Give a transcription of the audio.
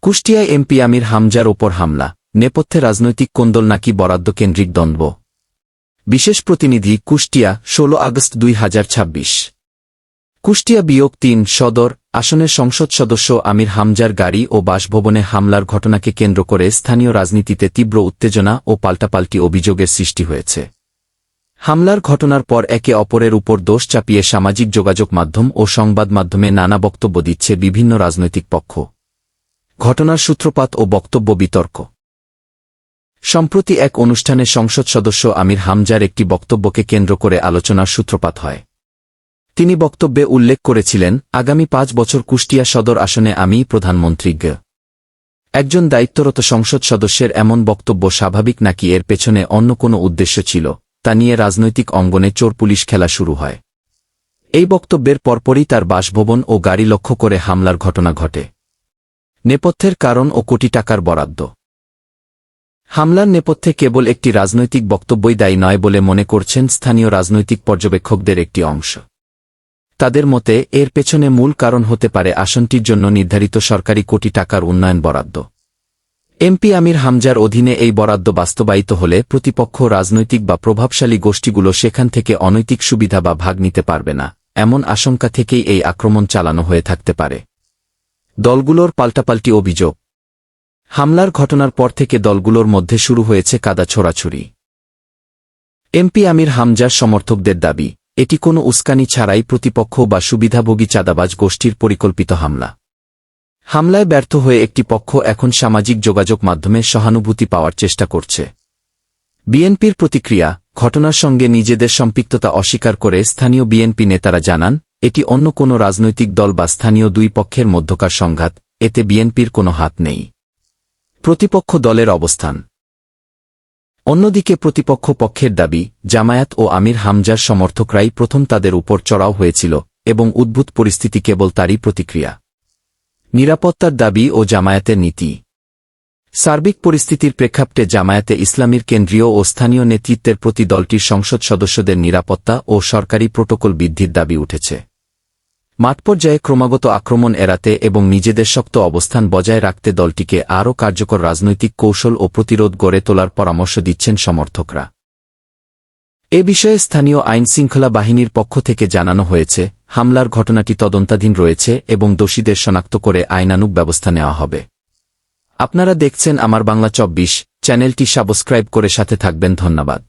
কুষ্টিয়ায় MP আমির হামজার ওপর হামলা, নেপথ্যে রাজনৈতিক কোন্দল নাকি বরাদ্দকেন্দ্রিক দ্বন্দ্ব। বিশেষ প্রতিনিধি, কুষ্টিয়া, ১৬ আগস্ট ২০২৬। কুষ্টিয়া বিয়োগ-৩ সদর আসনের সংসদ সদস্য আমির হামজার গাড়ি ও বাসভবনে হামলার ঘটনাকে কেন্দ্র করে স্থানীয় রাজনীতিতে তীব্র উত্তেজনা ও পাল্টাপাল্টি অভিযোগের সৃষ্টি হয়েছে। হামলার ঘটনার পর একে অপরের উপর দোষ চাপিয়ে সামাজিক যোগাযোগ মাধ্যম ও সংবাদ মাধ্যমে নানা বক্তব্য দিচ্ছে বিভিন্ন রাজনৈতিক পক্ষ। ঘটনার সূত্রপাত ও বক্তব্য বিতর্ক। সম্প্রতি এক অনুষ্ঠানে সংসদ সদস্য আমির হামজার একটি বক্তব্যকে কেন্দ্র করে আলোচনার সূত্রপাত হয়। তিনি বক্তব্যে উল্লেখ করেছিলেন, আগামী ৫ বছর কুষ্টিয়া সদর আসনে আমিই প্রধানমন্ত্রী। একজন দায়িত্বরত সংসদ সদস্যের এমন বক্তব্য স্বাভাবিক নাকি এর পেছনে অন্য কোনো উদ্দেশ্য ছিল, তা নিয়ে রাজনৈতিক অঙ্গনে চোর পুলিশ খেলা শুরু হয়। এই বক্তব্যের পরপরই তার বাসভবন ও গাড়ি লক্ষ্য করে হামলার ঘটনা ঘটে। নেপথ্যের কারণ ও কোটি টাকার বরাদ্দ। হামলার নেপথ্যে কেবল একটি রাজনৈতিক বক্তব্যই দায়ী নয় বলে মনে করছেন স্থানীয় রাজনৈতিক পর্যবেক্ষকদের একটি অংশ। তাদের মতে এর পেছনে মূল কারণ হতে পারে আসনটির জন্য নির্ধারিত সরকারি কোটি টাকার উন্নয়ন বরাদ্দ। এমপি আমির হামজার অধীনে এই বরাদ্দ বাস্তবায়িত হলে প্রতিপক্ষ রাজনৈতিক বা প্রভাবশালী গোষ্ঠীগুলো সেখান থেকে অনৈতিক সুবিধা বা ভাগ নিতে পারবে না, এমন আশঙ্কা থেকেই এই আক্রমণ চালানো হয়ে থাকতে পারে। দলগুলোর পাল্টাপাল্টি অভিযোগ। হামলার ঘটনার পর থেকে দলগুলোর মধ্যে শুরু হয়েছে কাদা ছোড়াছুড়ি। এমপি আমির হামজার সমর্থকদের দাবি, এটি কোনো উস্কানি ছাড়াই প্রতিপক্ষ বা সুবিধাভোগী চাঁদাবাজ গোষ্ঠীর পরিকল্পিত হামলা। হামলায় ব্যর্থ হয়ে একটি পক্ষ এখন সামাজিক যোগাযোগ মাধ্যমে সহানুভূতি পাওয়ার চেষ্টা করছে। বিএনপির প্রতিক্রিয়া। ঘটনার সঙ্গে নিজেদের সম্পৃক্ততা অস্বীকার করে স্থানীয় বিএনপি নেতারা জানান, এটি অন্য কোনো রাজনৈতিক দল বা স্থানীয় দুই পক্ষের মধ্যকার সংঘাত, এতে বিএনপির কোনো হাত নেই। প্রতিপক্ষ দলের অবস্থান। অন্যদিকে প্রতিপক্ষ পক্ষের দাবি, জামায়াত ও আমির হামজার সমর্থকরাই প্রথম তাদের উপর চড়াও হয়েছিল এবং উদ্ভূত পরিস্থিতি কেবল তারই প্রতিক্রিয়া। নিরাপত্তার দাবি ও জামায়াতের নীতি। সার্বিক পরিস্থিতির প্রেক্ষাপটে জামায়াতে ইসলামীর কেন্দ্রীয় ও স্থানীয় নেতৃত্বের প্রতি দলটির সংসদ সদস্যদের নিরাপত্তা ও সরকারি প্রোটোকল বৃদ্ধির দাবি উঠেছে। মাঠপর্যায়ে ক্রমাগত আক্রমণ এড়াতে এবং নিজেদের শক্ত অবস্থান বজায় রাখতে দলটিকে আরও কার্যকর রাজনৈতিক কৌশল ও প্রতিরোধ গড়ে তোলার পরামর্শ দিচ্ছেন সমর্থকরা। এ বিষয়ে স্থানীয় আইনশৃঙ্খলা বাহিনীর পক্ষ থেকে জানানো হয়েছে, হামলার ঘটনাটি তদন্তাধীন রয়েছে এবং দোষীদের শনাক্ত করে আইনানুগ ব্যবস্থা নেওয়া হবে। আপনারা দেখছেন আমার বাংলা ২৪, চ্যানেলটি সাবস্ক্রাইব করে সাথে থাকবেন। ধন্যবাদ।